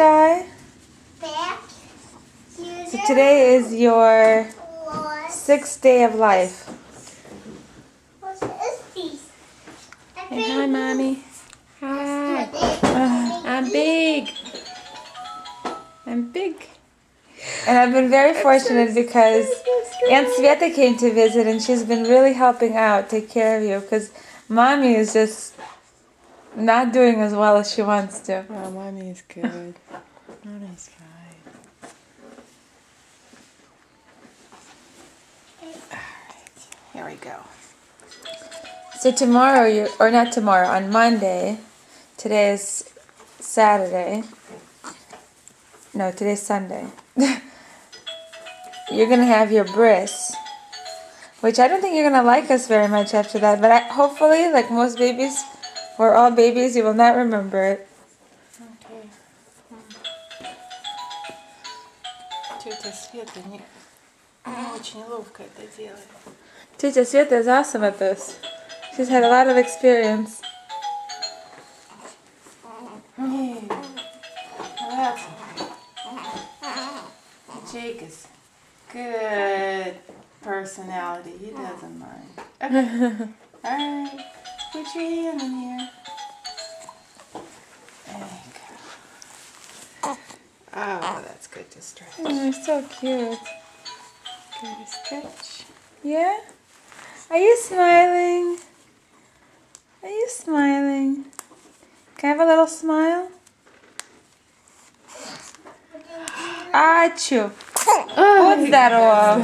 Sky. So today is your 6th day of life. Say hi, Mommy. Hi. I'm big. I'm big. And I've been very fortunate because Aunt Sveta came to visit and she's been really helping out, take care of you, because Mommy is just not doing as well as she wants to. Oh, Mommy is good. Mommy's fine. Alright, here we go. So tomorrow, or not tomorrow, on Monday, today is Saturday. No, today's Sunday. You're going to have your bris, which I don't think you're going to like us very much after that. But hopefully, like most babies, or all babies, you will not remember it. Okay. Тетя Света не очень ловко это делает. Tita Sveta is awesome at this. She's had a lot of experience. Yeah. That's Jake is good personality. He doesn't mind. Okay. Alright. Put your hand in here. There you go. Oh, that's good to stretch. Oh, so cute. Good to stretch. Yeah? Are you smiling? Are you smiling? Can I have a little smile? Achoo! What's that all?